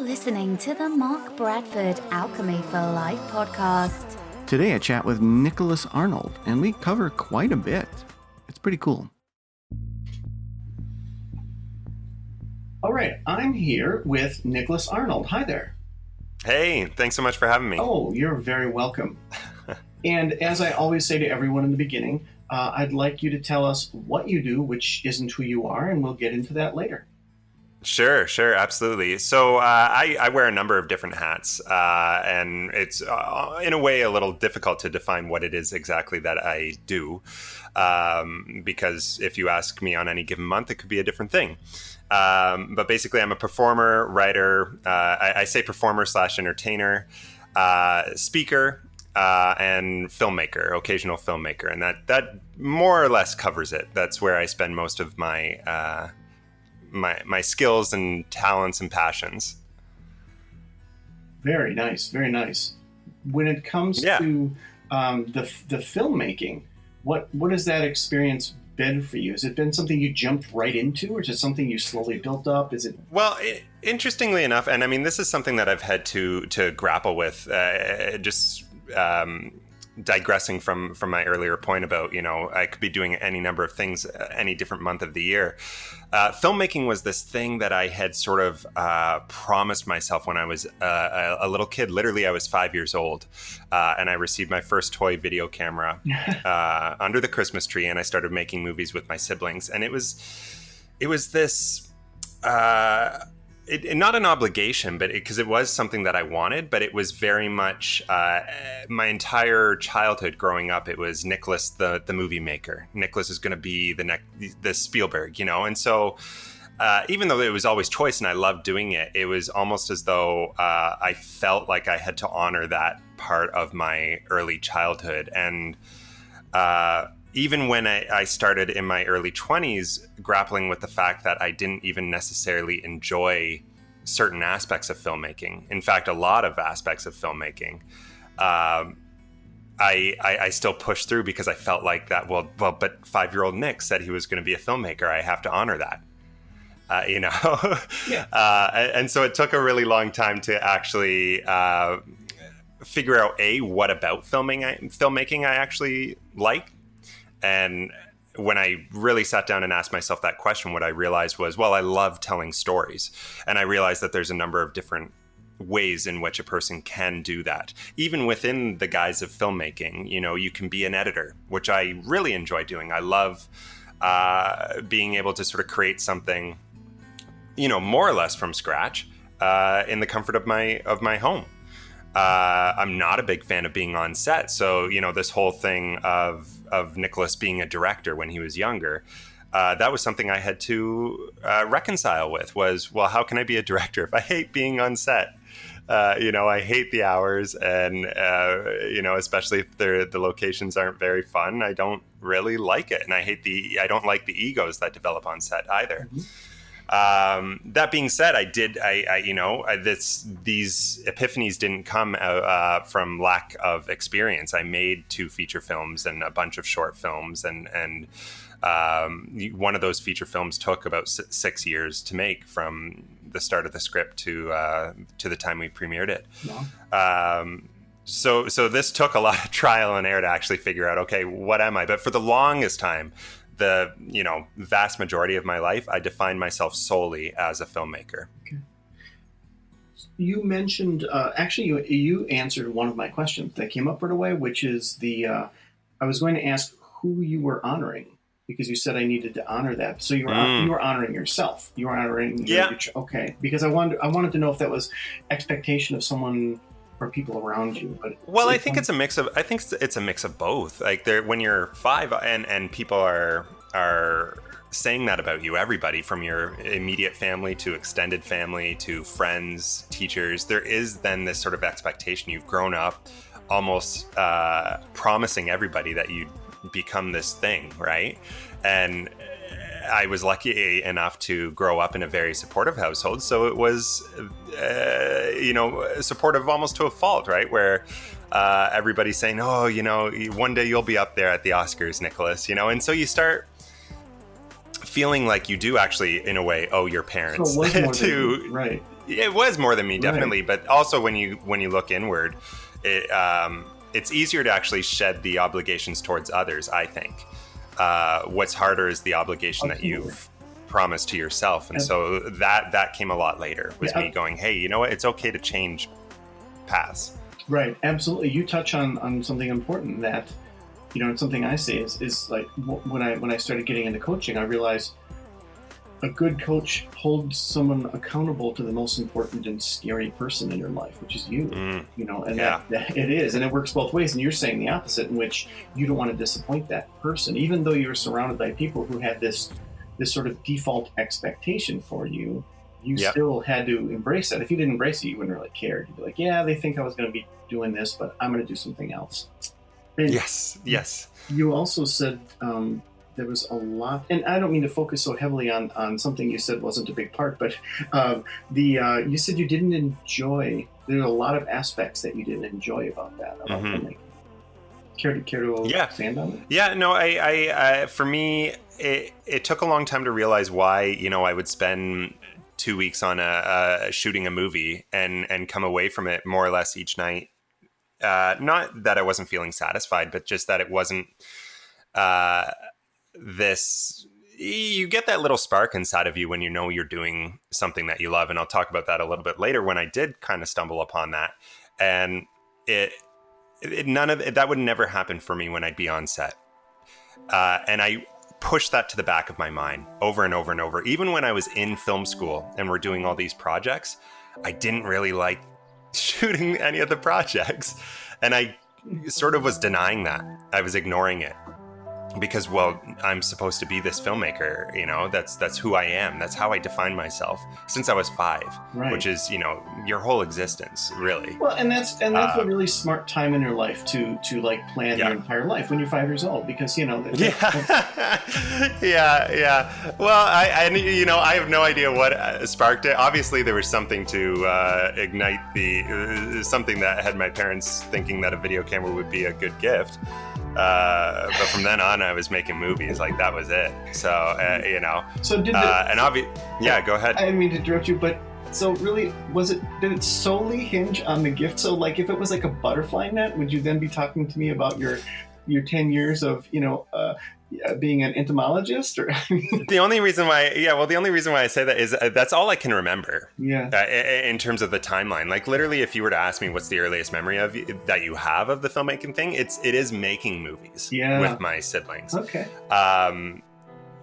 listening to the Mark Bradford Alchemy for Life podcast. Today I chat with Nicholas Arnold, and we cover quite a bit. It's pretty cool. All right, I'm here with Nicholas Arnold. Hi there. Hey, thanks so much for having me. Oh, you're very welcome. And as I always say to everyone in the beginning, I'd like you to tell us what you do, which isn't who you are, and we'll get into that later. Sure, absolutely. So I wear a number of different hats, and it's in a way a little difficult to define what it is exactly that I do, because if you ask me on any given month, it could be a different thing. But basically, I'm a performer, writer, I say performer / entertainer, speaker, and filmmaker, occasional filmmaker. And that more or less covers it. That's where I spend most of my my skills and talents and passions. Very nice, very nice. When it comes to the filmmaking, what has that experience been for you? Has it been something you jumped right into, or is it something you slowly built up? Is it? Well, interestingly enough, and I mean, this is something that I've had to grapple with, digressing from my earlier point about, I could be doing any number of things any different month of the year. Filmmaking was this thing that I had sort of promised myself when I was a little kid. Literally, I was 5 years old, and I received my first toy video camera under the Christmas tree, and I started making movies with my siblings. And it was this... not an obligation, but because it was something that I wanted, but it was very much my entire childhood growing up. It was Nicholas, the movie maker. Nicholas is going to be the Spielberg, and so even though it was always choice and I loved doing it, it was almost as though I felt like I had to honor that part of my early childhood. And even when I started in my early 20s grappling with the fact that I didn't even necessarily enjoy certain aspects of filmmaking, in fact, a lot of aspects of filmmaking, I still pushed through because I felt like that, but 5-year-old Nick said he was going to be a filmmaker. I have to honor that. Yeah. And so it took a really long time to actually figure out, what about filmmaking I actually like. And when I really sat down and asked myself that question, what I realized was, I love telling stories. And I realized that there's a number of different ways in which a person can do that. Even within the guise of filmmaking, you can be an editor, which I really enjoy doing. I love being able to sort of create something, more or less from scratch in the comfort of my home. I'm not a big fan of being on set. So, this whole thing of Nicholas being a director when he was younger, that was something I had to reconcile with was, how can I be a director if I hate being on set? I hate the hours and, especially if the locations aren't very fun, I don't really like it. And I don't like the egos that develop on set either. Mm-hmm. That being said, these epiphanies didn't come from lack of experience. I made 2 feature films and a bunch of short films, and one of those feature films took about 6 years to make, from the start of the script to the time we premiered it. Yeah. So this took a lot of trial and error to actually figure out, what am I? But for the longest time, the vast majority of my life, I defined myself solely as a filmmaker. Okay. You mentioned you answered one of my questions that came up right away, which is I was going to ask who you were honoring, because you said I needed to honor that. So you were honoring yourself. You were honoring okay, because I wanted to know if that was expectation of someone or people around you. But I think it's a mix of both. Like when you're 5 and people are saying that about you, everybody from your immediate family to extended family to friends, teachers, there is then this sort of expectation. You've grown up almost promising everybody that you'd become this thing, right? And I was lucky enough to grow up in a very supportive household. So it was, supportive almost to a fault, right? Where everybody's saying, one day you'll be up there at the Oscars, Nicholas, and so you start feeling like you do actually, in a way, owe your parents So it was more to. than you, right. It was more than me, definitely. Right. But also, when you look inward, it's easier to actually shed the obligations towards others, I think. What's harder is the obligation that you've promised to yourself. And so that came a lot later, was me going, hey, you know what? It's okay to change paths. Right. Absolutely. You touch on something important that, and something I say is like when I started getting into coaching, I realized a good coach holds someone accountable to the most important and scary person in your life, which is you, and that it is. And it works both ways. And you're saying the opposite, in which you don't want to disappoint that person, even though you're surrounded by people who had this sort of default expectation for you. You still had to embrace that. If you didn't embrace it, you wouldn't really care. You'd be like, yeah, they think I was going to be doing this, but I'm going to do something else. And yes. You also said, there was a lot, and I don't mean to focus so heavily on something you said wasn't a big part, but you said you didn't enjoy. There are a lot of aspects that you didn't enjoy about filmmaking. Care to expand on it? Yeah, no, I for me, it took a long time to realize why I would spend 2 weeks on shooting a movie and come away from it more or less each night. Not that I wasn't feeling satisfied, but just that it wasn't. You get that little spark inside of you when you're doing something that you love. And I'll talk about that a little bit later when I did kind of stumble upon that. And none of it, that would never happen for me when I'd be on set. And I pushed that to the back of my mind over and over and over. Even when I was in film school and we're doing all these projects, I didn't really like shooting any of the projects. And I sort of was denying that. I was ignoring it. Because, well, I'm supposed to be this filmmaker, that's who I am. That's how I define myself since I was 5, which is, your whole existence, really. Well, and that's a really smart time in your life to like plan your entire life when you're 5 years old, because, Yeah. Well, I have no idea what sparked it. Obviously, there was something to ignite something that had my parents thinking that a video camera would be a good gift. But from then on, I was making movies. Like, that was it. So, So did go ahead. I didn't mean to interrupt you, but so really, did it solely hinge on the gift? So, like, if it was like a butterfly net, would you then be talking to me about your 10 years of, being an entomologist? Or the only reason why I say that is that's all I can remember. In terms of the timeline, like, literally, if you were to ask me what's the earliest memory that you have of the filmmaking thing, it is making movies with my siblings. Okay.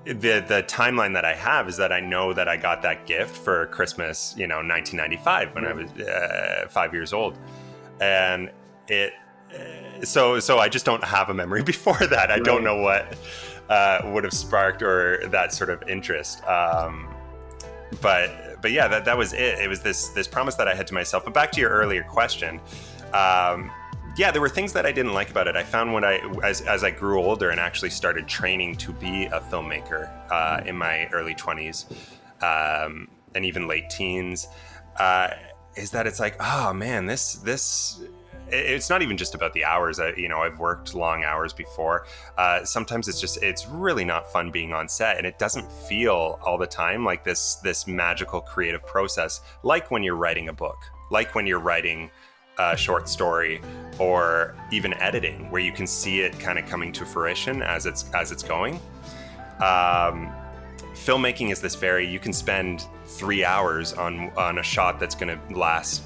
The timeline that I have is that I know that I got that gift for Christmas, 1995 when I was 5 years old, and so I just don't have a memory before that. I don't know what would have sparked or that sort of interest. But yeah, that was it. It was this promise that I had to myself. But back to your earlier question, there were things that I didn't like about it. I found as I grew older and actually started training to be a filmmaker in my early 20s and even late teens, is that it's like, oh man, this. It's not even just about the hours. I've worked long hours before. Sometimes it's really not fun being on set, and it doesn't feel all the time like this magical creative process, like when you're writing a book, like when you're writing a short story, or even editing, where you can see it kind of coming to fruition as it's going. Filmmaking is you can spend 3 hours on a shot that's going to last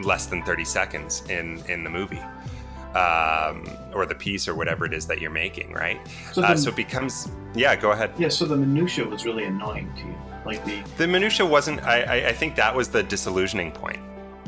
less than 30 seconds in the movie, or the piece, or whatever it is that you're making, right? So it becomes, go ahead. Yeah, so the minutia was really annoying to you, like the minutia wasn't. I think that was the disillusioning point.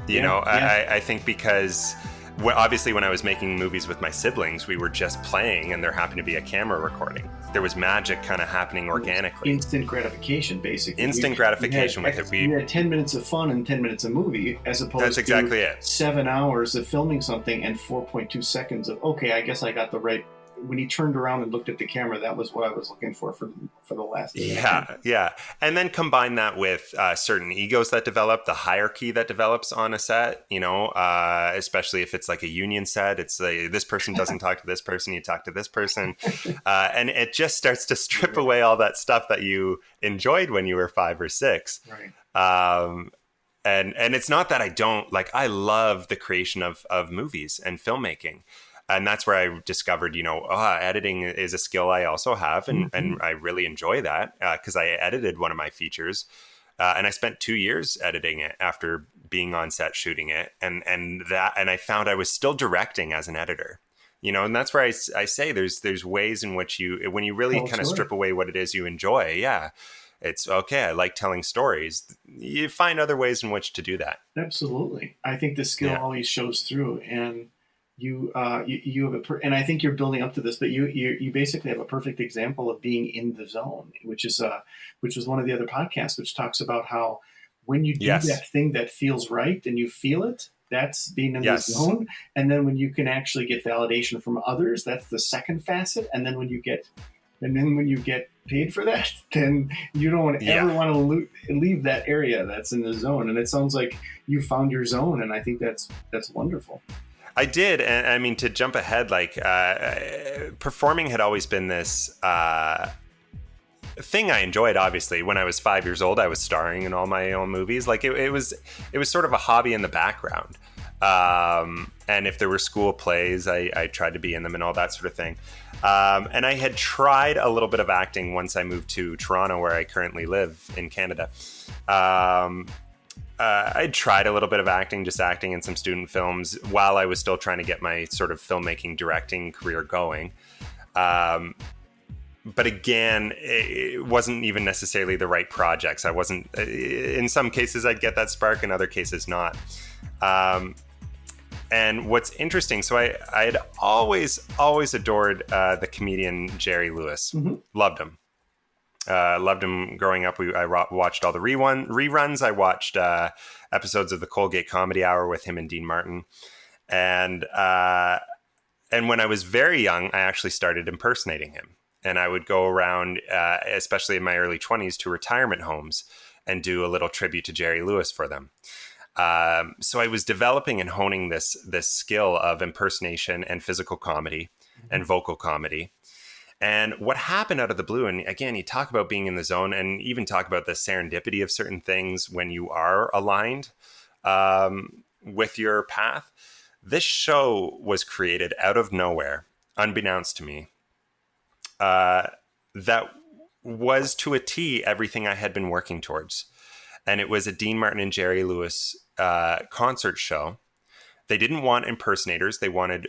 I think because obviously when I was making movies with my siblings, we were just playing, and there happened to be a camera recording. There was magic kind of happening organically. Instant gratification, basically. Instant gratification with it. We had 10 minutes of fun and 10 minutes of movie, as opposed That's exactly to it. 7 hours of filming something and 4.2 seconds of, okay, I guess I got the right when he turned around and looked at the camera, that was what I was looking for the last. Yeah. And then combine that with certain egos that develop, the hierarchy that develops on a set, especially if it's like a union set. It's like this person doesn't talk to this person, you talk to this person. And it just starts to strip away all that stuff that you enjoyed when you were 5 or 6. Right. And it's not that I don't, like, I love the creation of movies and filmmaking. And that's where I discovered, editing is a skill I also have. And I really enjoy that because I edited one of my features. And I spent 2 years editing it after being on set shooting it. And I found I was still directing as an editor. And that's where I say there's ways in which when you really kind of strip away what it is you enjoy. Yeah. It's okay. I like telling stories. You find other ways in which to do that. Absolutely. I think the skill always shows through, and you have and I think you're building up to this, but you basically have a perfect example of being in the zone, which was one of the other podcasts, which talks about how when you do that thing that feels right and you feel it, that's being in the zone. And then when you can actually get validation from others, that's the second facet. And then when you get paid for that, then you don't ever want to leave that area that's in the zone. And it sounds like you found your zone, and I think that's wonderful. I did. And I mean, to jump ahead, like performing had always been this thing I enjoyed. Obviously, when I was 5 years old, I was starring in all my own movies. Like it was sort of a hobby in the background. And if there were school plays, I tried to be in them and all that sort of thing. And I had tried a little bit of acting once I moved to Toronto, where I currently live in Canada. I tried a little bit of acting, just acting in some student films while I was still trying to get my sort of filmmaking directing career going. But again, it wasn't even necessarily the right projects. I wasn't, in some cases I'd get that spark, in other cases not. And what's interesting, so I had always adored the comedian Jerry Lewis. Loved him. Loved him growing up. I watched all the reruns. I watched episodes of the Colgate Comedy Hour with him and Dean Martin. And when I was very young, I actually started impersonating him. And I would go around, especially in my early 20s, to retirement homes and do a little tribute to Jerry Lewis for them. So I was developing and honing this skill of impersonation and physical comedy and vocal comedy. And what happened out of the blue, and again, you talk about being in the zone and even talk about the serendipity of certain things when you are aligned with your path. This show was created out of nowhere, unbeknownst to me, that was to a T everything I had been working towards. And it was a Dean Martin and Jerry Lewis concert show. They didn't want impersonators. They wanted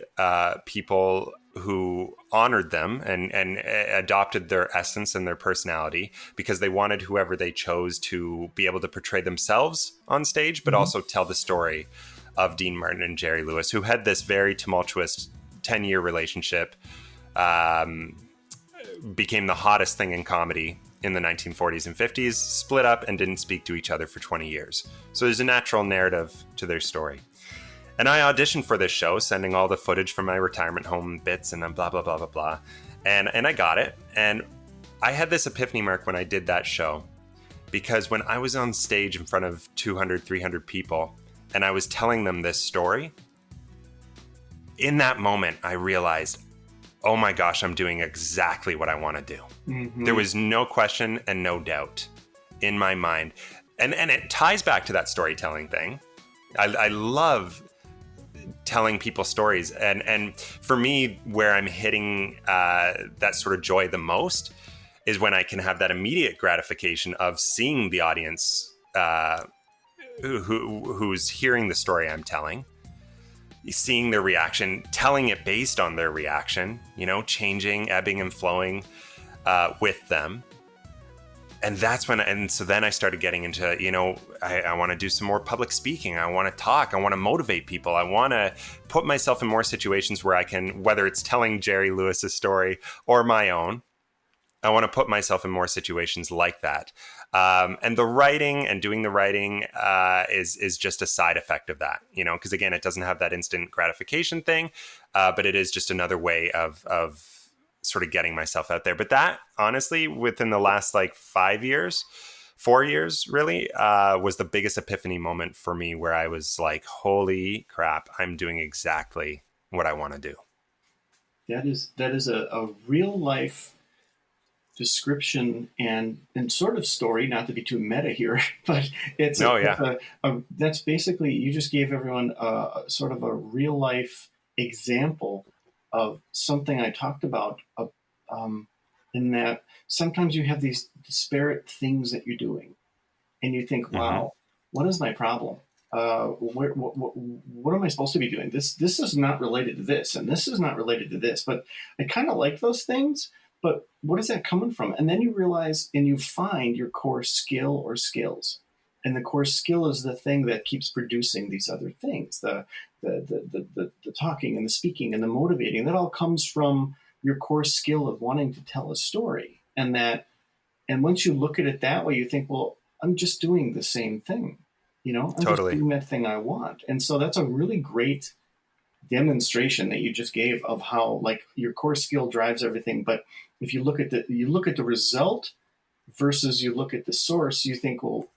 people who honored them and adopted their essence and their personality, because they wanted whoever they chose to be able to portray themselves on stage, but also tell the story of Dean Martin and Jerry Lewis, who had this very tumultuous 10-year relationship, became the hottest thing in comedy in the 1940s and 50s, split up and didn't speak to each other for 20 years. So there's a natural narrative to their story. And I auditioned for this show, sending all the footage from my retirement home bits and then blah, blah, blah, blah, blah. And I got it. And I had this epiphany, Mark, when I did that show, because when I was on stage in front of 200, 300 people and I was telling them this story, in that moment, I realized, oh my gosh, I'm doing exactly what I want to do. There was no question and no doubt in my mind. And it ties back to that storytelling thing. I love telling people stories. And for me, where I'm hitting that sort of joy the most is when I can have that immediate gratification of seeing the audience who's hearing the story I'm telling, seeing their reaction, telling it based on their reaction, changing, ebbing and flowing with them. And that's when, and so then I started getting into, I want to do some more public speaking. I want to talk. I want to motivate people. I want to put myself in more situations where I can, whether it's telling Jerry Lewis's story or my own, I want to put myself in more situations like that. And the writing and doing the writing is just a side effect of that, because again, it doesn't have that instant gratification thing, but it is just another way of sort of getting myself out there. But that honestly, within the last like 4 years, really, was the biggest epiphany moment for me, where I was like, holy crap, I'm doing exactly what I want to do. That is a real life description and sort of story, not to be too meta here, but that's basically, you just gave everyone a sort of a real life example of something I talked about, in that sometimes you have these disparate things that you're doing and you think, wow, what is my problem? What am I supposed to be doing? This is not related to this, and this is not related to this, but I kind of like those things. But what is that coming from? And then you realize and you find your core skill or skills. And the core skill is the thing that keeps producing these other things, the talking and the speaking and the motivating. That all comes from your core skill of wanting to tell a story. And once you look at it that way, you think, well, I'm just doing the same thing. I'm just doing that thing I want. And so that's a really great demonstration that you just gave of how, like, your core skill drives everything. But if you look at the result versus you look at the source, you think, well,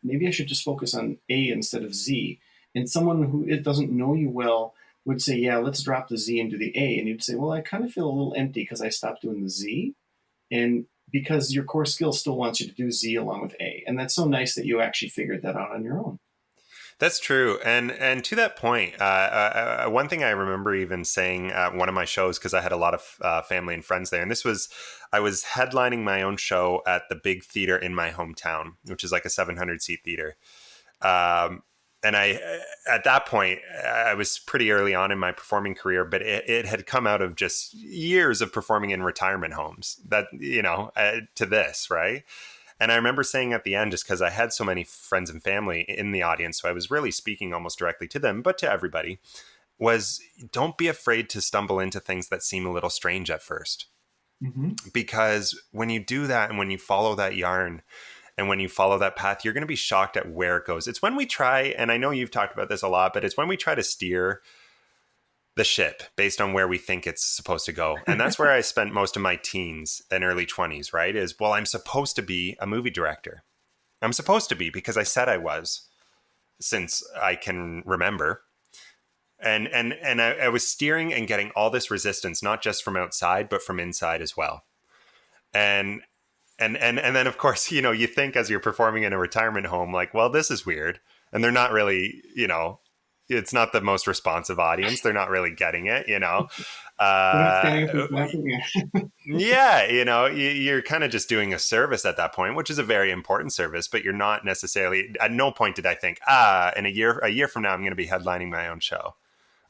maybe I should just focus on A instead of Z. And someone who it doesn't know you well would say, yeah, let's drop the Z and do the A. And you'd say, well, I kind of feel a little empty because I stopped doing the Z. And because your core skill still wants you to do Z along with A. And that's so nice that you actually figured that out on your own. That's true. And to that point, one thing I remember even saying at one of my shows, because I had a lot of family and friends there, and I was headlining my own show at the big theater in my hometown, which is like a 700-seat theater. And at that point, I was pretty early on in my performing career, but it had come out of just years of performing in retirement homes to this, right? And I remember saying at the end, just because I had so many friends and family in the audience, so I was really speaking almost directly to them, but to everybody, was don't be afraid to stumble into things that seem a little strange at first. Because when you do that and when you follow that yarn and when you follow that path, you're going to be shocked at where it goes. It's when we try, and I know you've talked about this a lot, but it's when we try to steer the ship based on where we think it's supposed to go. And that's where I spent most of my teens and early 20s, right? Is, well, I'm supposed to be a movie director. I'm supposed to be because I said I was since I can remember. And I was steering and getting all this resistance, not just from outside, but from inside as well. And then, of course, you think as you're performing in a retirement home, like, well, this is weird. And they're not really, it's not the most responsive audience. They're not really getting it, Yeah, you're kind of just doing a service at that point, which is a very important service, but you're not necessarily, at no point did I think, in a year from now, I'm going to be headlining my own show,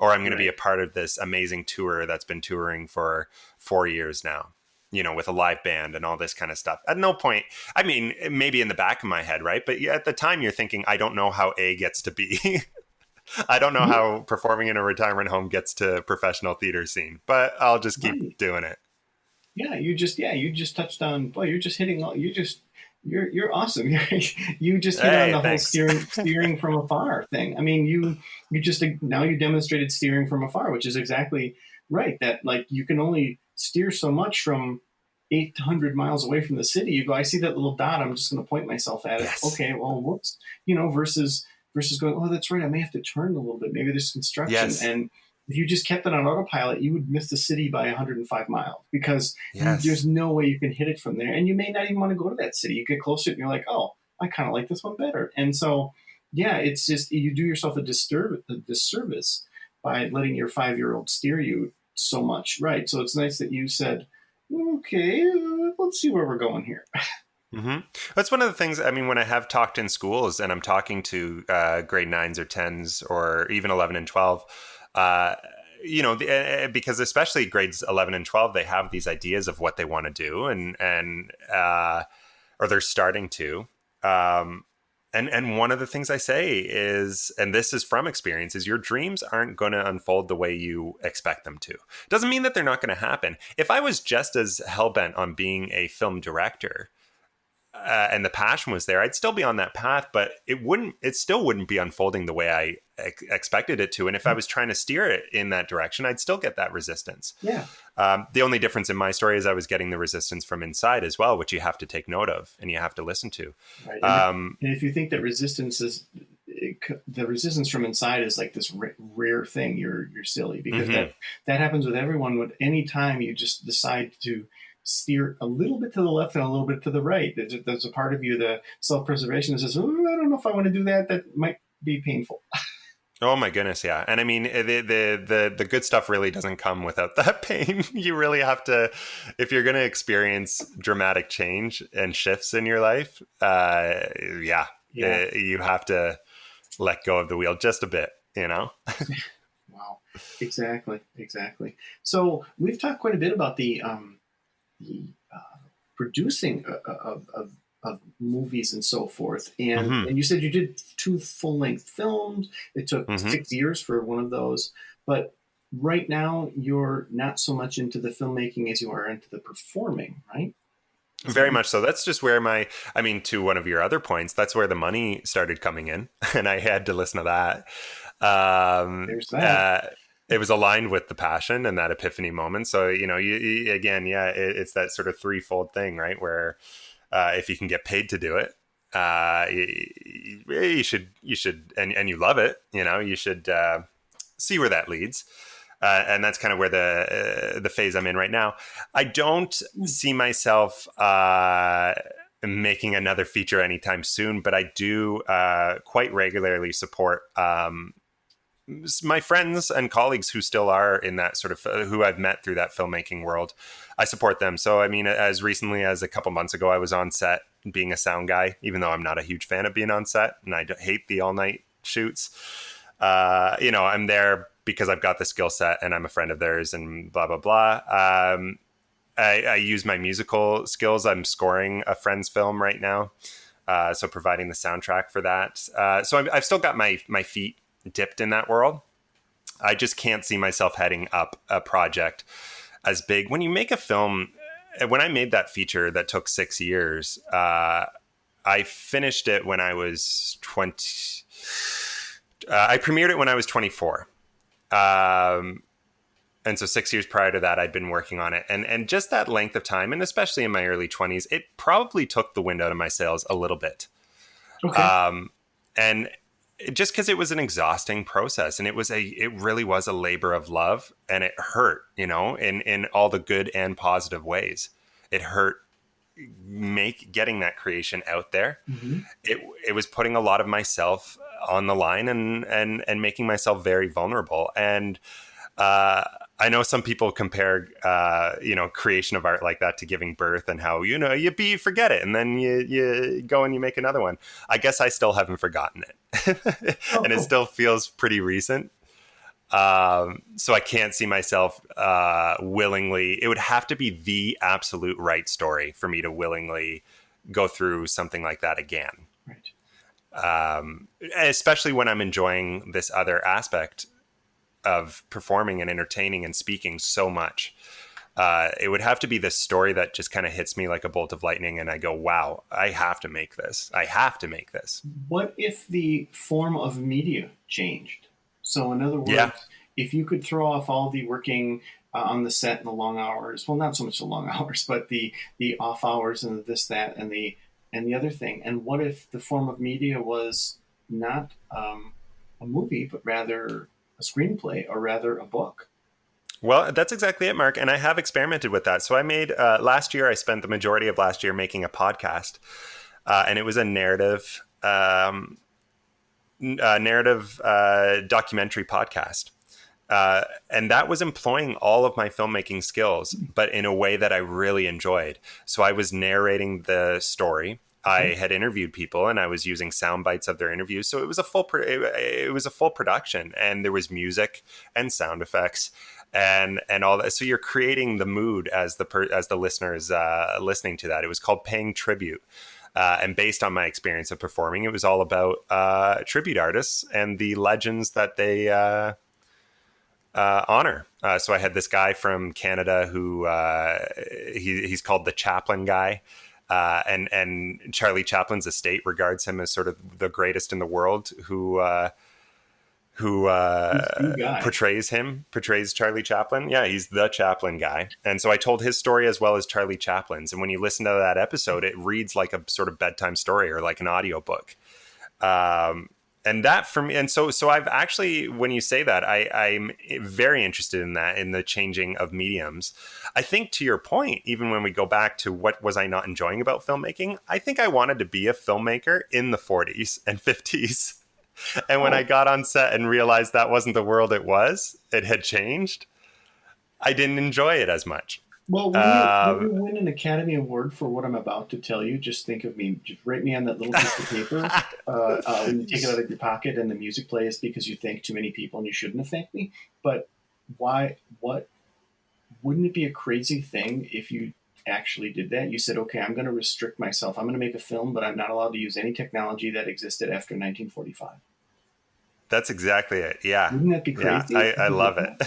or I'm going to be a part of this amazing tour that's been touring for 4 years now, with a live band and all this kind of stuff. At no point, I mean, maybe in the back of my head, right? But at the time you're thinking, I don't know how A gets to B. I don't know how performing in a retirement home gets to professional theater scene, but I'll just keep doing it. Yeah, you just touched on, boy, you're just hitting all, you're awesome. You just hit on the whole steering from afar thing. I mean, you now you demonstrated steering from afar, which is exactly right. That, like, you can only steer so much from 800 miles away from the city. You go, I see that little dot, I'm just going to point myself at it. Yes. Okay, well, whoops, versus going, oh, that's right, I may have to turn a little bit. Maybe there's construction. Yes. And if you just kept it on autopilot, you would miss the city by 105 miles because there's no way you can hit it from there. And you may not even want to go to that city. You get closer and you're like, oh, I kind of like this one better. And so, yeah, it's just, you do yourself a disservice by letting your 5-year-old steer you so much. Right. So it's nice that you said, okay, let's see where we're going here. That's one of the things, I mean, when I have talked in schools and I'm talking to grade 9s or 10s or even 11 and 12, because especially grades 11 and 12, they have these ideas of what they want to do or they're starting to. And one of the things I say is, and this is from experience, is your dreams aren't going to unfold the way you expect them to. Doesn't mean that they're not going to happen. If I was just as hell-bent on being a film director, and the passion was there, I'd still be on that path, but it still wouldn't be unfolding the way I expected it to. And if I was trying to steer it in that direction, I'd still get that resistance. Yeah. The only difference in my story is I was getting the resistance from inside as well, which you have to take note of and you have to listen to. Right. And if you think that the resistance from inside is like this rare thing, you're silly, because that happens with everyone. With any time you just decide to steer a little bit to the left and a little bit to the right, there's a part of you, the self-preservation, that says, "Oh, I don't know if I want to do that. That might be painful." Oh my goodness, yeah. And I mean, the good stuff really doesn't come without that pain. You really have to, if you're going to experience dramatic change and shifts in your life, you have to let go of the wheel just a bit, you know? Wow. Exactly. So we've talked quite a bit about the producing of movies and so forth. And you said you did 2 full-length films. It took 6 years for one of those. But right now, you're not so much into the filmmaking as you are into the performing, right? Very much so. That's just where to one of your other points, that's where the money started coming in. And I had to listen to that. There's that. It was aligned with the passion and that epiphany moment. So, it's that sort of threefold thing, right? Where if you can get paid to do it, you should, and you love it, you should see where that leads. And that's kind of where the phase I'm in right now. I don't see myself making another feature anytime soon, but I do quite regularly support my friends and colleagues who still are in that sort of, who I've met through that filmmaking world. I support them. So, I mean, as recently as a couple months ago, I was on set being a sound guy, even though I'm not a huge fan of being on set and I hate the all night shoots. I'm there because I've got the skill set and I'm a friend of theirs and blah, blah, blah. I use my musical skills. I'm scoring a friend's film right now. So providing the soundtrack for that. So I've still got my feet dipped in that world. I just can't see myself heading up a project as big. When you make a film, when I made that feature that took 6 years, I finished it when I was 20. I premiered it when I was 24. And so 6 years prior to that, I'd been working on it. And just that length of time, and especially in my early 20s, it probably took the wind out of my sails a little bit. Okay. And just because it was an exhausting process, and it really was a labor of love, and it hurt, in all the good and positive ways. It hurt getting that creation out there. It was putting a lot of myself on the line and making myself very vulnerable. And I know some people compare, creation of art like that to giving birth, and how, you forget it and then you go and you make another one. I guess I still haven't forgotten it. And it still feels pretty recent. So I can't see myself willingly. It would have to be the absolute right story for me to willingly go through something like that again. Right. Especially when I'm enjoying this other aspect of performing and entertaining and speaking so much. It would have to be this story that just kind of hits me like a bolt of lightning, and I go, wow, I have to make this. What if the form of media changed? So in other words, if you could throw off all the working on the set and the long hours, well, not so much the long hours, but the off hours and this, that, and the other thing. And what if the form of media was not a movie, but rather a screenplay, or rather a book? Well, that's exactly it, Mark. And I have experimented with that. So I made, last year, I spent the majority of last year making a podcast. And it was a narrative documentary podcast. And that was employing all of my filmmaking skills, but in a way that I really enjoyed. So I was narrating the story. I had interviewed people, and I was using sound bites of their interviews. So it was a full production, and there was music and sound effects and all that. So you're creating the mood as the listener is listening to that. It was called Paying Tribute. And based on my experience of performing, it was all about tribute artists and the legends that they honor. So I had this guy from Canada who he's called the Chaplin guy. And Charlie Chaplin's estate regards him as sort of the greatest in the world who portrays Charlie Chaplin. Yeah, he's the Chaplin guy. And so I told his story as well as Charlie Chaplin's. And when you listen to that episode, it reads like a sort of bedtime story or like an audiobook. And that for me, and so I've actually, when you say that, I'm very interested in that, in the changing of mediums. I think to your point, even when we go back to what was I not enjoying about filmmaking, I think I wanted to be a filmmaker in the 40s and 50s. And when I got on set and realized that wasn't the world it had changed, I didn't enjoy it as much. Well, when you win an Academy Award for what I'm about to tell you, just think of me. Just write me on that little piece of paper when you take it out of your pocket and the music plays because you thank too many people and you shouldn't have thanked me. But why? What? Wouldn't it be a crazy thing if you actually did that? You said, okay, I'm going to restrict myself. I'm going to make a film, but I'm not allowed to use any technology that existed after 1945. That's exactly it. Yeah. Wouldn't that be crazy? Yeah, I love it.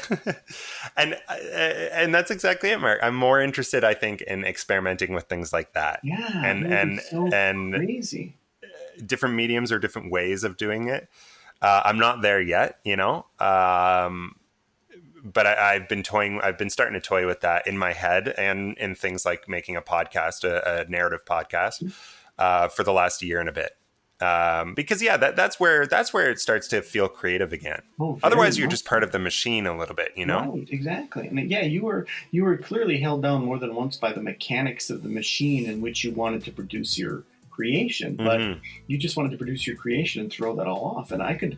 and that's exactly it, Mark. I'm more interested, I think, in experimenting with things like that. Yeah. And crazy. Different mediums or different ways of doing it. I'm not there yet, but I've been starting to toy with that in my head and in things like making a podcast, a narrative podcast, for the last year and a bit. Because that's where it starts to feel creative again. Otherwise, you're just part of the machine a little bit, Right, exactly. And yeah, you were clearly held down more than once by the mechanics of the machine in which you wanted to produce your creation, but you just wanted to produce your creation and throw that all off. And I could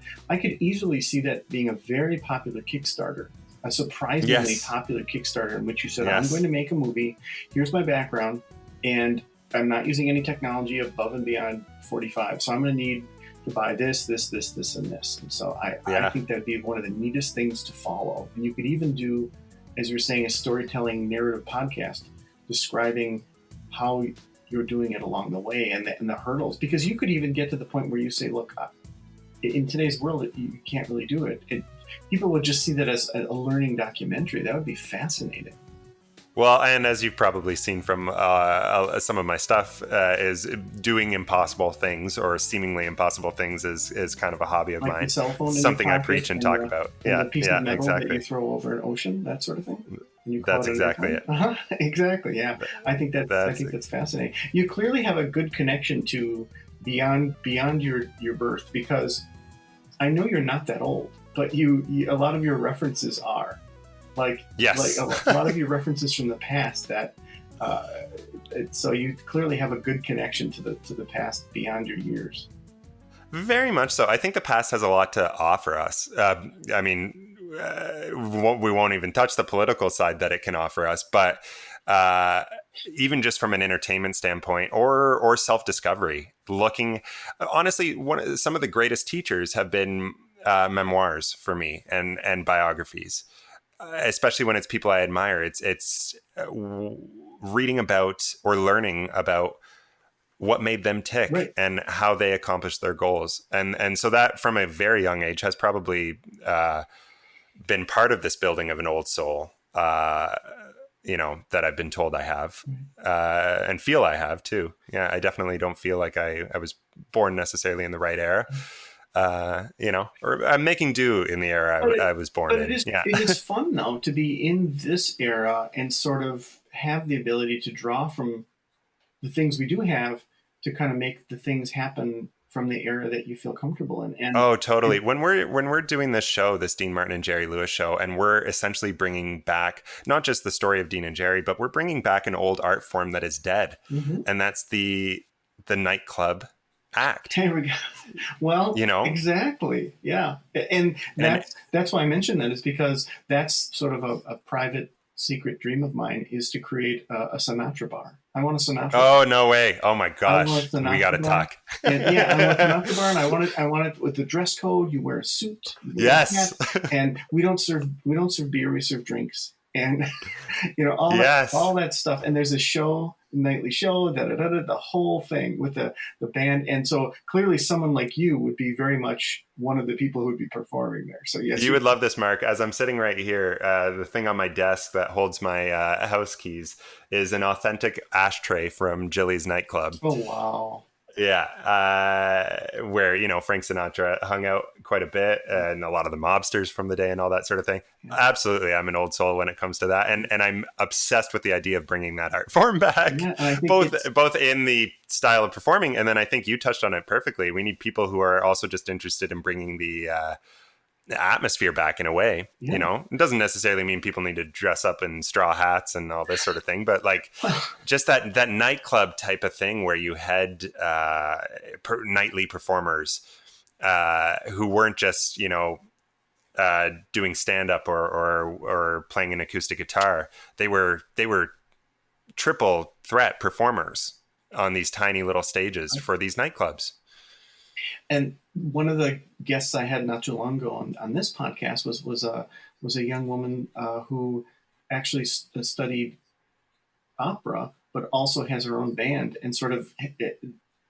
easily see that being a very popular Kickstarter, a surprisingly popular Kickstarter in which you said, I'm going to make a movie. Here's my background, and I'm not using any technology above and beyond 45. So I'm going to need to buy this, and this. And so I think that'd be one of the neatest things to follow. And you could even do, as you were saying, a storytelling narrative podcast describing how you're doing it along the way and the hurdles. Because you could even get to the point where you say, look, in today's world, you can't really do it. People would just see that as a learning documentary. That would be fascinating. Well, and as you've probably seen from some of my stuff, is doing impossible things or seemingly impossible things is kind of a hobby of mine. Something I preach and talk about. The piece of metal that you throw over an ocean, that sort of thing. That's exactly it. Exactly. Yeah, I think that's fascinating. You clearly have a good connection to beyond your birth, because I know you're not that old, but you a lot of your references are. Like a lot of your references from the past so you clearly have a good connection to the past beyond your years. Very much so. I think the past has a lot to offer us. We won't even touch the political side that it can offer us, but even just from an entertainment standpoint or self-discovery, honestly, some of the greatest teachers have been memoirs for me and biographies. Especially when it's people I admire, it's reading about or learning about what made them tick and how they accomplished their goals. And so that from a very young age has probably been part of this building of an old soul, that I've been told I have and feel I have too. Yeah, I definitely don't feel like I was born necessarily in the right era. Or I'm making do in the era I was born in. It is fun, though, to be in this era and sort of have the ability to draw from the things we do have to kind of make the things happen from the era that you feel comfortable in. And totally. When we're doing this show, this Dean Martin and Jerry Lewis show, and we're essentially bringing back not just the story of Dean and Jerry, but we're bringing back an old art form that is dead, and that's the nightclub act. There we go. Well, exactly. Yeah. And that's why I mentioned that, is because that's sort of a private secret dream of mine, is to create a Sinatra bar. I want a Sinatra bar. Oh, no way. Oh my gosh. We got to talk. And, I want a Sinatra bar, and I want it with the dress code. You wear a suit. Yes. And we don't serve beer, we serve drinks. And all that stuff. And there's a show nightly show, the whole thing with the band. And so clearly someone like you would be very much one of the people who would be performing there. So yes, you would love this, Mark. As I'm sitting right here, the thing on my desk that holds my house keys is an authentic ashtray from Jilly's nightclub. Oh, wow. Yeah, where, you know, Frank Sinatra hung out quite a bit, and a lot of the mobsters from the day and all that sort of thing. Yeah. Absolutely, I'm an old soul when it comes to that, and I'm obsessed with the idea of bringing that art form back, both in the style of performing, and then I think you touched on it perfectly. We need people who are also just interested in bringing the atmosphere back in a way. Yeah. You know, it doesn't necessarily mean people need to dress up in straw hats and all this sort of thing, but like just that nightclub type of thing where you had nightly performers who weren't just, you know, doing stand up or playing an acoustic guitar. They were triple threat performers on these tiny little stages for these nightclubs. And one of the guests I had not too long ago on this podcast was a young woman who actually studied opera, but also has her own band and sort of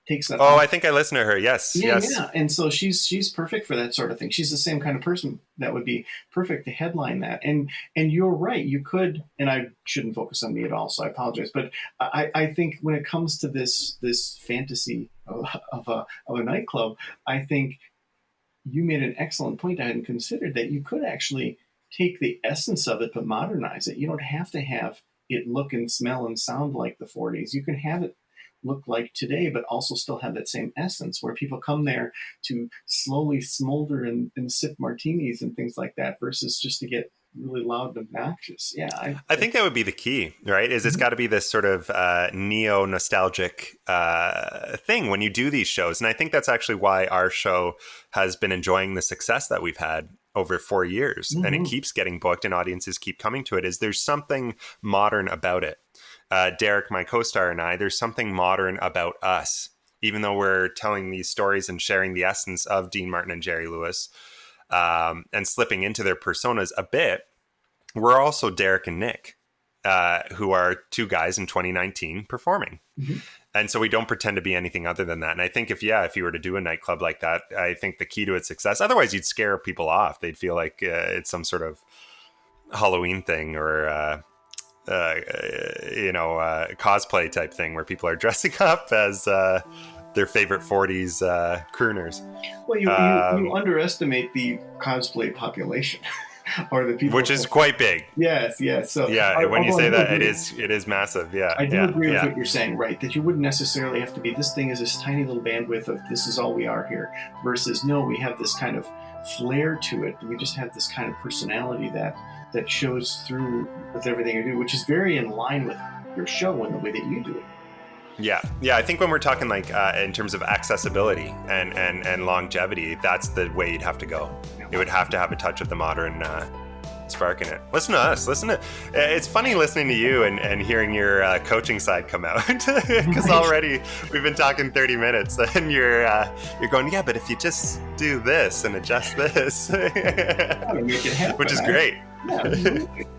takes that. I think I listened to her. Yes. Yeah. And so she's perfect for that sort of thing. She's the same kind of person that would be perfect to headline that. And you're right. You could, and I shouldn't focus on me at all, so I apologize. But I think when it comes to this fantasy of a nightclub, I think you made an excellent point I hadn't considered, that you could actually take the essence of it but modernize it. You don't have to have it look and smell and sound like the 40s. You can have it look like today, but also still have that same essence where people come there to slowly smolder and sip martinis and things like that versus just to get really loud and obnoxious. Yeah. I think that would be the key, right? Is it's got to be this sort of neo-nostalgic thing when you do these shows. And I think that's actually why our show has been enjoying the success that we've had over 4 years. Mm-hmm. And it keeps getting booked and audiences keep coming to it. Is there's something modern about it. Derek, my co-star, and I, there's something modern about us, even though we're telling these stories and sharing the essence of Dean Martin and Jerry Lewis, and slipping into their personas a bit. We're also Derek and Nick, who are two guys in 2019 performing. Mm-hmm. And so we don't pretend to be anything other than that. And I think if you were to do a nightclub like that, I think the key to its success, otherwise you'd scare people off. They'd feel like it's some sort of Halloween thing or cosplay type thing where people are dressing up as their favorite 40s crooners. Well, you underestimate the cosplay population. Or the people, which is quite big. Yes. So when you say that, it is massive. Yeah, I do agree with what you're saying, right? That you wouldn't necessarily have to be. This thing is this tiny little bandwidth of this is all we are here. Versus no, we have this kind of flair to it. We just have this kind of personality that shows through with everything you do, which is very in line with your show and the way that you do it. Yeah. I think when we're talking like in terms of accessibility and longevity, that's the way you'd have to go. It would have to have a touch of the modern spark in it. Listen to us. It's funny listening to you and hearing your coaching side come out because already we've been talking 30 minutes and you're going, yeah, but if you just do this and adjust this, make it happen, which is great.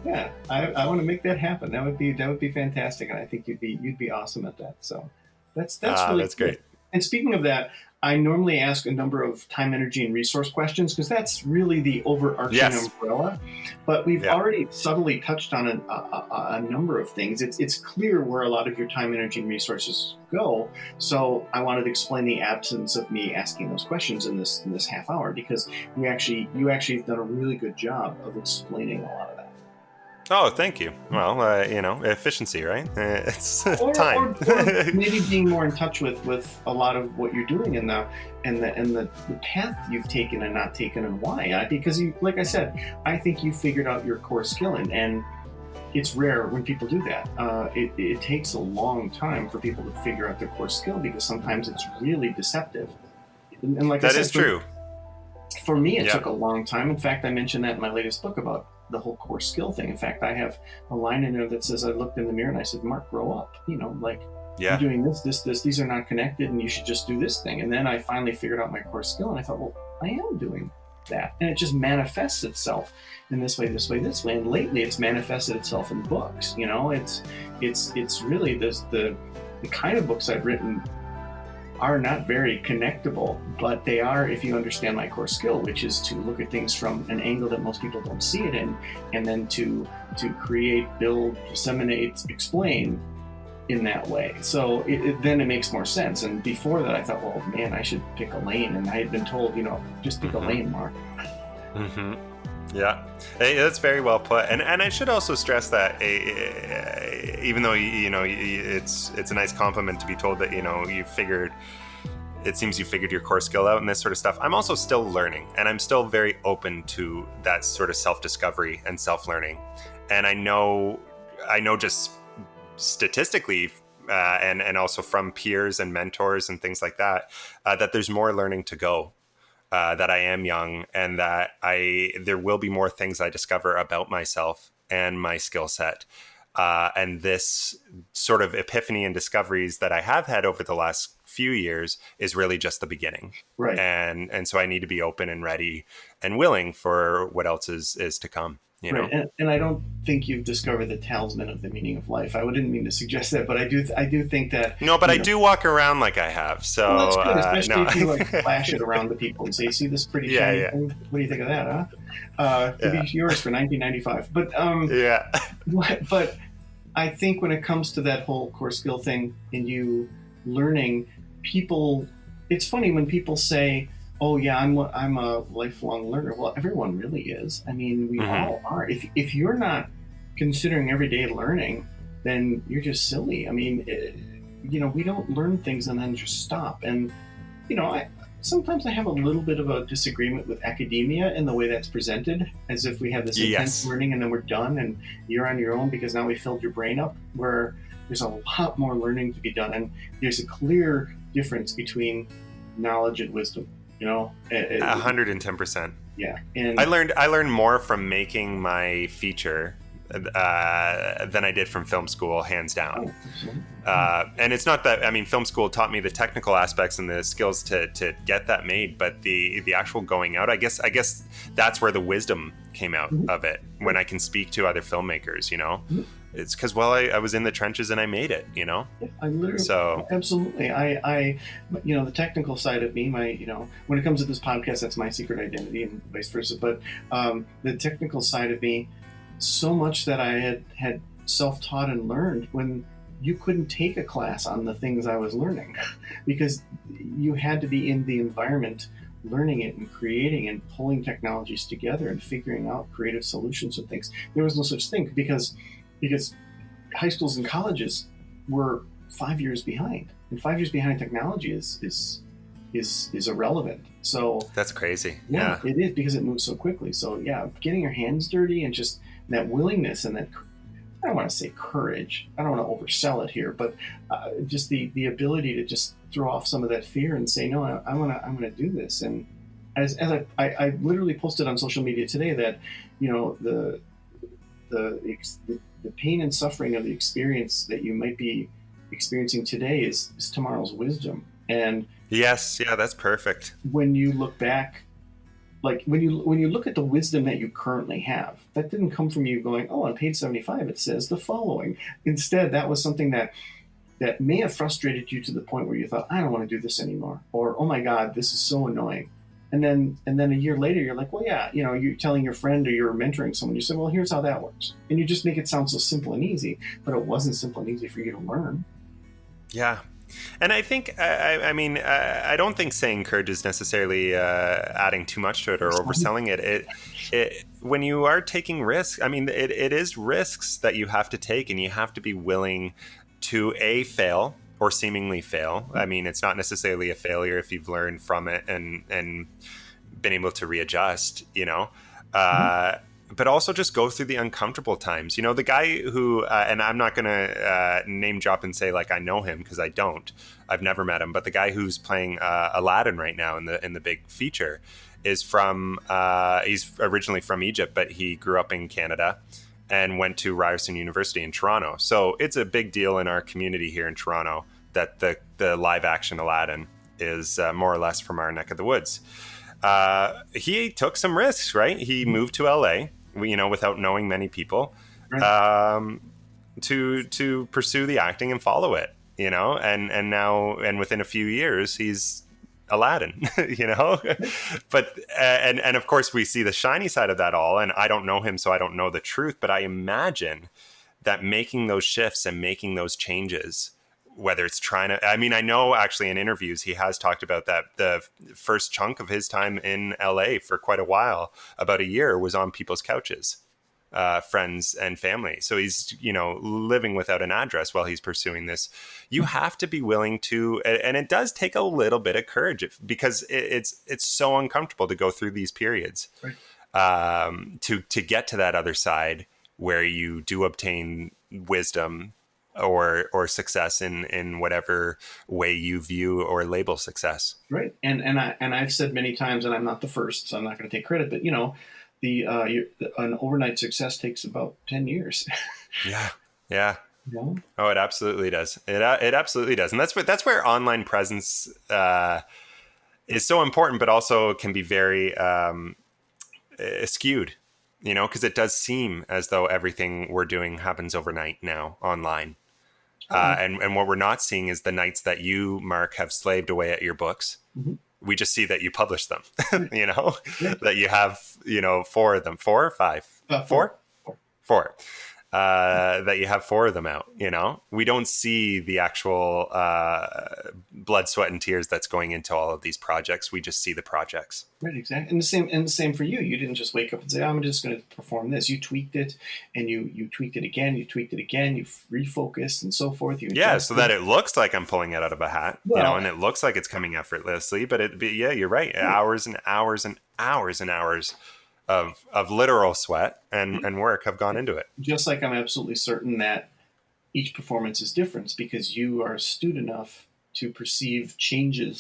Yeah, I want to make that happen. That would be fantastic, and I think you'd be awesome at that. So that's really that's great. And speaking of that, I normally ask a number of time, energy, and resource questions because that's really the overarching umbrella. But we've already subtly touched on a number of things. It's clear where a lot of your time, energy, and resources go. So I wanted to explain the absence of me asking those questions in this half hour because you actually have done a really good job of explaining a lot of that. Oh, thank you. Well, efficiency, right? It's or, time. or maybe being more in touch with a lot of what you're doing and the path you've taken and not taken and why. Because you, like I said, I think you figured out your core skill and it's rare when people do that. It takes a long time for people to figure out their core skill because sometimes it's really deceptive. And like that I said, is true. For me, it took a long time. In fact, I mentioned that in my latest book about the whole core skill thing. In fact, I have a line in there that says, I looked in the mirror and I said, Mark, grow up. You're doing this, these are not connected and you should just do this thing. And then I finally figured out my core skill and I thought, well, I am doing that, and it just manifests itself in this way, and lately it's manifested itself in books. It's really the kind of books I've written are not very connectable, but they are, if you understand my core skill, which is to look at things from an angle that most people don't see it in, and then to create, build, disseminate, explain in that way. So then it makes more sense. And before that, I thought, well, man, I should pick a lane. And I had been told, just pick a lane, Mark. Mm-hmm. Yeah, hey, that's very well put. And I should also stress that even though it's a nice compliment to be told that it seems you figured your core skill out and this sort of stuff. I'm also still learning, and I'm still very open to that sort of self-discovery and self-learning. And I know just statistically, and also from peers and mentors and things like that, that there's more learning to go. That I am young, and that there will be more things I discover about myself and my skill set. And this sort of epiphany and discoveries that I have had over the last few years is really just the beginning. Right. And so I need to be open and ready and willing for what else is to come. Right. And I don't think you've discovered the talisman of the meaning of life. I wouldn't mean to suggest that, but I do think that. No, but I do walk around like I have. So well, that's good, especially if you flash it around the people and say, "See this pretty shiny thing? What do you think of that, huh? Could be yours for $19.95." But but I think when it comes to that whole core skill thing and you learning, people, it's funny when people say, "Oh yeah, I'm a lifelong learner." Well, everyone really is. I mean, we all are. If you're not considering everyday learning, then you're just silly. I mean, we don't learn things and then just stop. And sometimes I have a little bit of a disagreement with academia in the way that's presented, as if we have this intense learning and then we're done and you're on your own because now we filled your brain up. Where there's a lot more learning to be done, and there's a clear difference between knowledge and wisdom. 110%. Yeah, and I learned more from making my feature than I did from film school, hands down. And it's not that, I mean, film school taught me the technical aspects and the skills to get that made, but the actual going out, I guess that's where the wisdom came out of it, when I can speak to other filmmakers. It's because, I was in the trenches and I made it, Yeah, I literally, absolutely. I the technical side of me, when it comes to this podcast, that's my secret identity and vice versa. But the technical side of me, so much that I had self-taught and learned when you couldn't take a class on the things I was learning because you had to be in the environment learning it and creating and pulling technologies together and figuring out creative solutions and things. There was no such thing because high schools and colleges were 5 years behind, and 5 years behind technology is irrelevant. So that's crazy. Yeah, it is, because it moves so quickly. So getting your hands dirty and just that willingness and that, I don't want to say courage, I don't want to oversell it here, but just the ability to just throw off some of that fear and say, no, I'm gonna do this. And as I literally posted on social media today that the pain and suffering of the experience that you might be experiencing today is tomorrow's wisdom. And that's perfect. When you look back, like when you look at the wisdom that you currently have, that didn't come from you going, oh, on page 75 it says the following. Instead, that was something that may have frustrated you to the point where you thought, I don't want to do this anymore, or oh my God, this is so annoying. And then a year later, you're like, well, you're telling your friend or you're mentoring someone. You say, well, here's how that works, and you just make it sound so simple and easy, but it wasn't simple and easy for you to learn. Yeah. And I think, I don't think saying courage is necessarily adding too much to it or overselling it. It when you are taking risks, it is risks that you have to take, and you have to be willing to fail or seemingly fail. I mean, it's not necessarily a failure if you've learned from it and been able to readjust, but also just go through the uncomfortable times. The guy who, and I'm not going to name drop and say like I know him, because I don't. I've never met him. But the guy who's playing Aladdin right now in the big feature is from, he's originally from Egypt, but he grew up in Canada and went to Ryerson University in Toronto. So it's a big deal in our community here in Toronto that the live action Aladdin is more or less from our neck of the woods. he took some risks, right? He moved to LA, without knowing many people, Right. to pursue the acting and follow it, and within a few years, he's Aladdin, but and of course we see the shiny side of that all, and I don't know him, so I don't know the truth, but I imagine that making those shifts and making those changes, whether it's I know actually in interviews he has talked about that the first chunk of his time in LA for quite a while, about a year, was on people's couches, friends and family. So he's, living without an address while he's pursuing this. You have to be willing to, and it does take a little bit of courage, because it's so uncomfortable to go through these periods, to get to that other side where you do obtain wisdom or success in whatever way you view or label success. Right. And I've said many times, and I'm not the first, so I'm not going to take credit, but an overnight success takes about 10 years. Yeah. Yeah. Oh, it absolutely does. It absolutely does. And that's where online presence is so important, but also can be very skewed, because it does seem as though everything we're doing happens overnight now online. And what we're not seeing is the nights that you, Mark, have slaved away at your books. Mm-hmm. We just see that you publish them, that you have, 4 of them, 4 or 5, 4. That you have 4 of them out, we don't see the actual blood, sweat, and tears that's going into all of these projects. We just see the projects. Right, exactly. And the same for you. You didn't just wake up and say, I'm just going to perform this. You tweaked it, and you tweaked it again, you refocused and so forth. So that it looks like I'm pulling it out of a hat, and it looks like it's coming effortlessly, but you're right. Hours and hours and hours and hours of literal sweat and work have gone into it. Just like I'm absolutely certain that each performance is different, because you are astute enough to perceive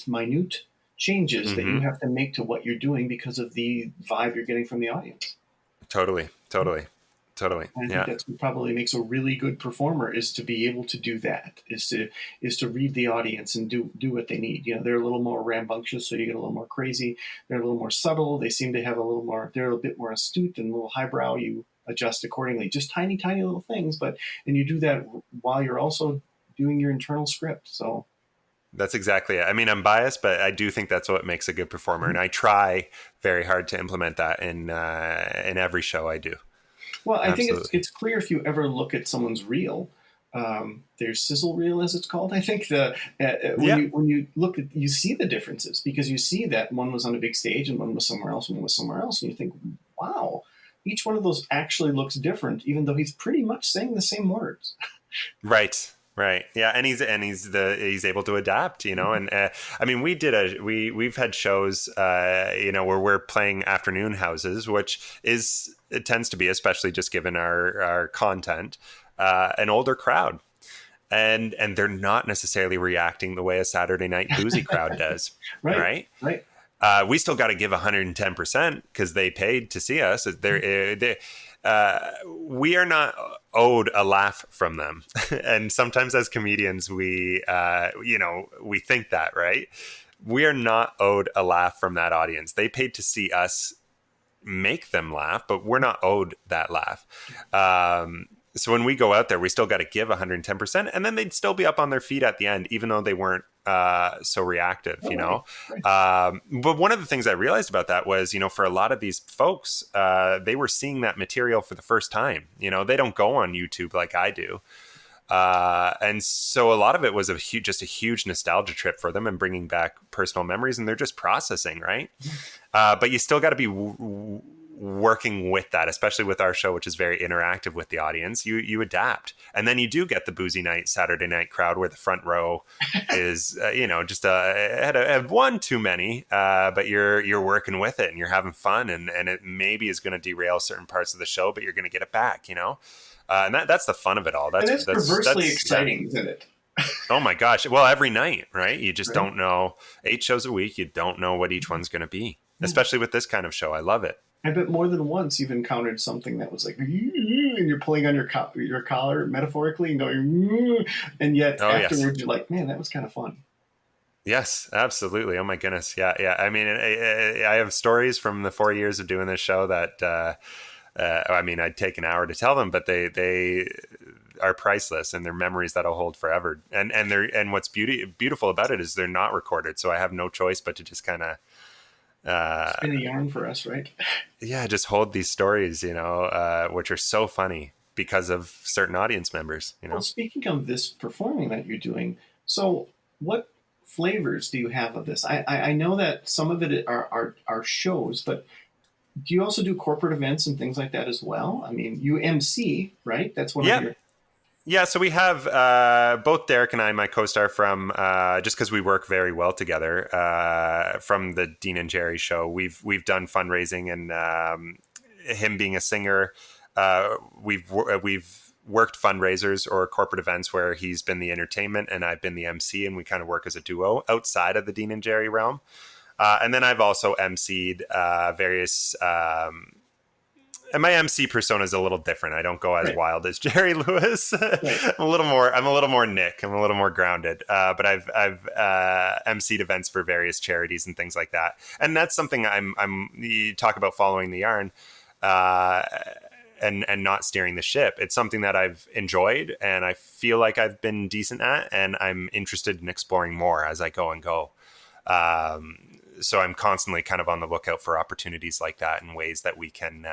minute changes that you have to make to what you're doing because of the vibe you're getting from the audience. Totally. And I think that's what probably makes a really good performer, is to be able to do that, is to read the audience and do what they need. They're a little more rambunctious, so you get a little more crazy. They're a little more subtle. They seem to have they're a bit more astute and a little highbrow. You adjust accordingly, just tiny little things. And you do that while you're also doing your internal script. So that's exactly it. I mean, I'm biased, but I do think that's what makes a good performer. And I try very hard to implement that in every show I do. Well, I think it's clear if you ever look at someone's reel, their sizzle reel, as it's called. I think when you look at, you see the differences, because you see that one was on a big stage and one was somewhere else, and you think, wow, each one of those actually looks different, even though he's pretty much saying the same words. Right. Yeah. And he's able to adapt, and I mean, we've had shows, where we're playing afternoon houses, which it tends to be, especially just given our content, an older crowd. And they're not necessarily reacting the way a Saturday night boozy crowd does. Right. We still got to give 110% because they paid to see us. We are not owed a laugh from them. And sometimes as comedians, we think that, right? We are not owed a laugh from that audience. They paid to see us make them laugh, but we're not owed that laugh. So when we go out there, we still got to give 110%, and then they'd still be up on their feet at the end, even though they weren't so reactive, Right. But one of the things I realized about that was, for a lot of these folks, they were seeing that material for the first time. They don't go on YouTube like I do. And so a lot of it was just a huge nostalgia trip for them and bringing back personal memories, and they're just processing, right? But you still got to be working with that, especially with our show, which is very interactive with the audience. You adapt, and then you do get the boozy night Saturday night crowd where the front row is just had one too many, but you're working with it and you're having fun, and it maybe is going to derail certain parts of the show, but you're going to get it back, and that's the fun of it all. That's perversely exciting, isn't it? Oh my gosh. Well, every night, right? You just don't know. 8 shows a week, you don't know what each one's going to be, especially with this kind of show. I love it. I bet more than once you've encountered something that was like, and you're pulling on your collar metaphorically and going, and yet afterwards you're like, man, that was kind of fun. Yes, absolutely. Oh my goodness. Yeah. Yeah. I mean, I have stories from the 4 years of doing this show that, I mean, I'd take an hour to tell them, but they are priceless, and they're memories that'll hold forever. And what's beautiful about it is they're not recorded. So I have no choice but to just kind of, Spin a yarn for us, right? yeah, just hold these stories, which are so funny because of certain audience members, Well, speaking of this performing that you're doing, so what flavors do you have of this? I know that some of it are shows, but do you also do corporate events and things like that as well? I mean, you MC, right? That's one of Yeah. your. Yeah, so we have both Derek and I, my co-star from, just because we work very well together, from the Dean and Jerry show. We've done fundraising, and him being a singer, we've worked fundraisers or corporate events where he's been the entertainment and I've been the MC, and we kind of work as a duo outside of the Dean and Jerry realm. And then I've also MC'd various. And my MC persona is a little different. I don't go as wild as Jerry Lewis. I'm a little more Nick. I'm a little more grounded. But I've MC'd events for various charities and things like that. And that's something you talk about following the yarn, and not steering the ship. It's something that I've enjoyed, and I feel like I've been decent at, and I'm interested in exploring more as I go and go. So I'm constantly kind of on the lookout for opportunities like that, and ways that we can,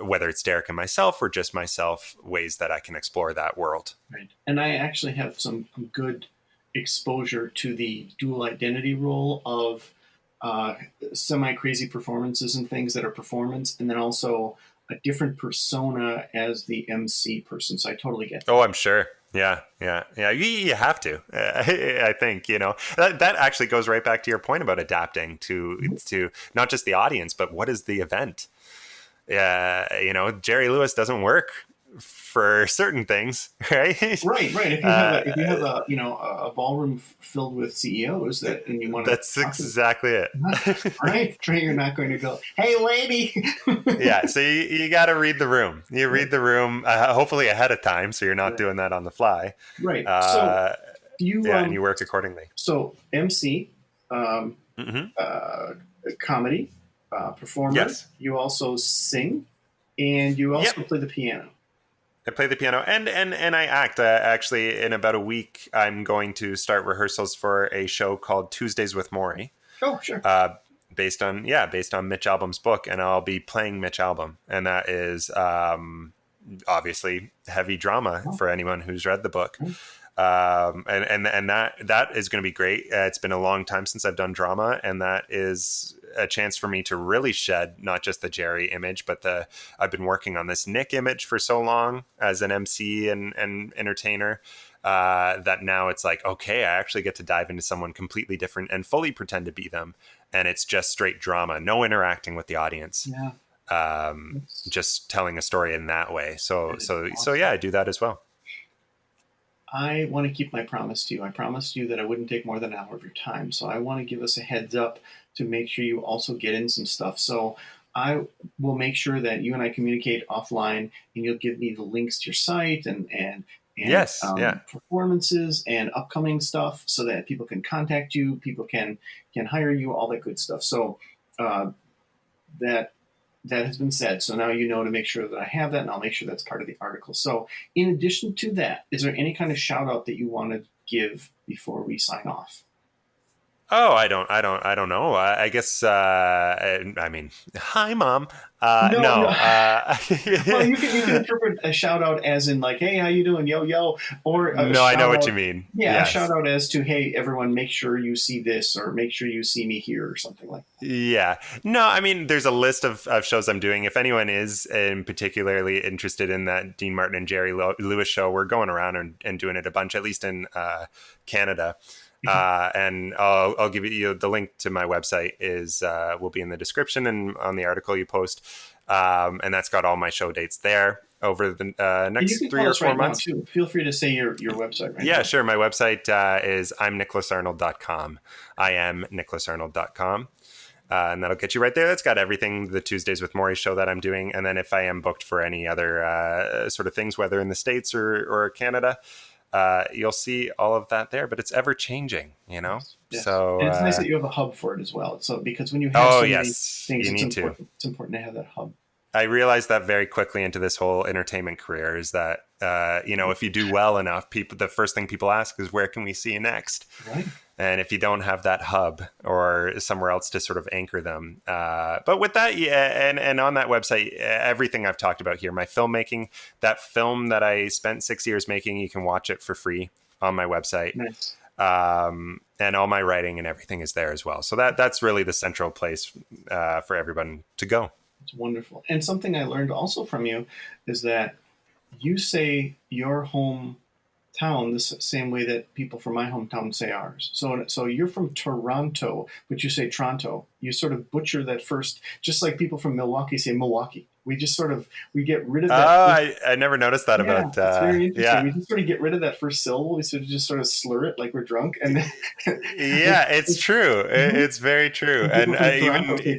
whether it's Derek and myself or just myself, ways that I can explore that world. Right. And I actually have some good exposure to the dual identity role of semi-crazy performances and things that are performance, and then also a different persona as the MC person. So I totally get that. Oh, I'm sure. Yeah. You have to. I think that actually goes right back to your point about adapting to not just the audience, but what is the event. Jerry Lewis doesn't work for certain things, right? Right. If you have a ballroom filled with CEOs and you want to, that's exactly it. Right, you're not going to go, "Hey, lady." Yeah, so you got to read the room. You read the room, hopefully ahead of time, so you're not doing that on the fly. Right. So and you work accordingly. So MC, comedy, performer. Yes. You also sing, and you also play the piano. I play the piano and I act. Actually, in about a week, I'm going to start rehearsals for a show called Tuesdays with Maury. Oh, sure. Based on Mitch Albom's book, and I'll be playing Mitch Albom, and that is obviously heavy drama for anyone who's read the book. And that is going to be great. It's been a long time since I've done drama, and that is a chance for me to really shed not just the Jerry image, but I've been working on this Nick image for so long as an MC and entertainer, that now it's like, okay, I actually get to dive into someone completely different and fully pretend to be them. And it's just straight drama, no interacting with the audience. Yeah. Just telling a story in that way. So yeah, I do that as well. I want to keep my promise to you. I promised you that I wouldn't take more than an hour of your time. So I want to give us a heads up to make sure you also get in some stuff. So I will make sure that you and I communicate offline, and you'll give me the links to your site and yes, performances and upcoming stuff, so that people can contact you, people can hire you, all that good stuff. So that has been said. So now you know to make sure that I have that, and I'll make sure that's part of the article. So in addition to that, is there any kind of shout out that you want to give before we sign off? Oh, I don't know. I guess, I mean, hi, Mom. No. Well, you can interpret a shout out as in like, "Hey, how you doing? Yo, yo." Or I know what you mean. Yeah, yes. A shout out as to, "Hey, everyone, make sure you see this," or "Make sure you see me here," or something like that. Yeah. No, I mean, there's a list of shows I'm doing. If anyone is particularly interested in that Dean Martin and Jerry Lewis show, we're going around and doing it a bunch, at least in Canada. And I'll give you the link to my website will be in the description and on the article you post. And that's got all my show dates there over the next 3 or 4 months. Too. Feel free to say your website right now. Yeah, sure. My website is imnicholasarnold.com. I am nicholasarnold.com. And that'll get you right there. That's got everything, the Tuesdays with Maury show that I'm doing. And then if I am booked for any other sort of things, whether in the States or Canada, you'll see all of that there. But it's ever changing, Yes. So and it's nice that you have a hub for it as well. So because when you have so many things, it's important to have that hub. I realized that very quickly into this whole entertainment career is that, if you do well enough, the first thing people ask is, where can we see you next? Right. And if you don't have that hub or somewhere else to sort of anchor them. But with that, and on that website, everything I've talked about here, my filmmaking, that film that I spent 6 years making, you can watch it for free on my website. Nice. And all my writing and everything is there as well. So that's really the central place for everyone to go. It's wonderful. And something I learned also from you is that you say your hometown the same way that people from my hometown say ours. So you're from Toronto, but you say Toronto. You sort of butcher that first, just like people from Milwaukee say Milwaukee. We just we get rid of that. I never noticed that about. It's very interesting. We just sort of get rid of that first syllable. We just sort of slur it like we're drunk. And yeah, it's true. It's very true. And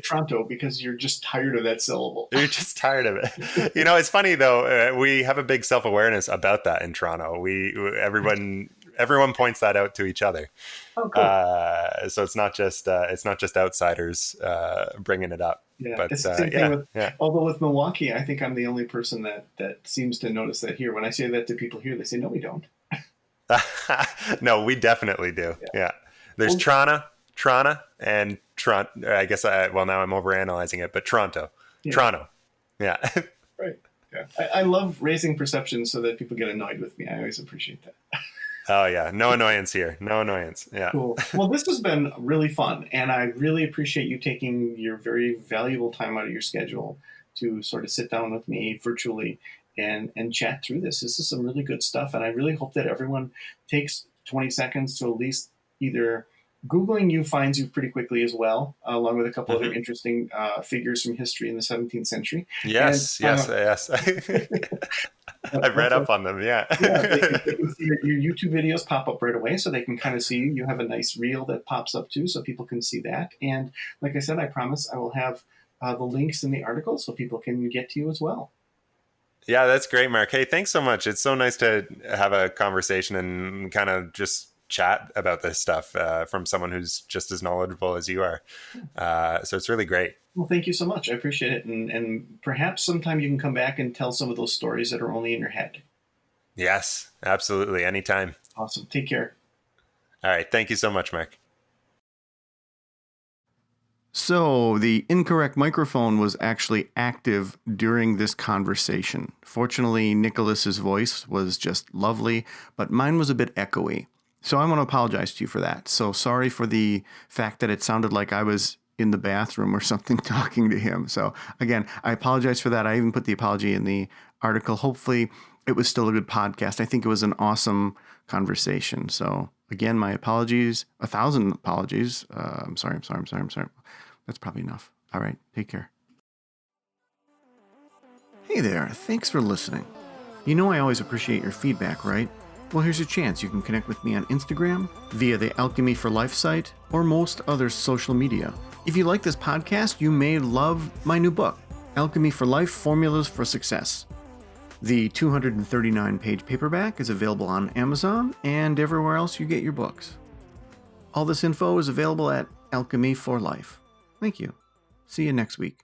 Toronto because you're just tired of that syllable. You're just tired of it. It's funny though. We have a big self-awareness about that in Toronto. Everyone points that out to each other. Oh, cool. So it's not just outsiders bringing it up. Yeah, but it's the same thing although with Milwaukee, I think I'm the only person that seems to notice that here. When I say that to people here, they say, no, we don't. No, we definitely do. Yeah. There's Toronto, and Toronto. I guess now I'm overanalyzing it, but Toronto. Yeah. Toronto. Yeah. Right. Yeah. I love raising perceptions so that people get annoyed with me. I always appreciate that. Oh, yeah. No annoyance here. No annoyance. Yeah. Cool. Well, this has been really fun. And I really appreciate you taking your very valuable time out of your schedule to sort of sit down with me virtually and chat through this. This is some really good stuff. And I really hope that everyone takes 20 seconds to at least either Googling you finds you pretty quickly as well, along with a couple other interesting figures from history in the 17th century. Yes. I've read up on them, yeah. They can see your YouTube videos pop up right away, so they can kind of see you. You have a nice reel that pops up too, so people can see that. And like I said, I promise I will have the links in the article so people can get to you as well. Yeah, that's great, Mark. Hey, thanks so much. It's so nice to have a conversation and kind of just chat about this stuff from someone who's just as knowledgeable as you are. So it's really great. Well, thank you so much. I appreciate it. And perhaps sometime you can come back and tell some of those stories that are only in your head. Yes, absolutely. Anytime. Awesome. Take care. All right. Thank you so much, Mark. So the incorrect microphone was actually active during this conversation. Fortunately, Nicholas's voice was just lovely, but mine was a bit echoey. So I want to apologize to you for that. So sorry for the fact that it sounded like I was in the bathroom or something talking to him. So again, I apologize for that. I even put the apology in the article. Hopefully it was still a good podcast. I think it was an awesome conversation. So again, my apologies, 1,000 apologies. I'm sorry. That's probably enough. All right. Take care. Hey there. Thanks for listening. You know I always appreciate your feedback, right? Well, here's your chance. You can connect with me on Instagram, via the Alchemy for Life site, or most other social media. If you like this podcast, you may love my new book, Alchemy for Life: Formulas for Success. The 239-page paperback is available on Amazon and everywhere else you get your books. All this info is available at Alchemy for Life. Thank you. See you next week.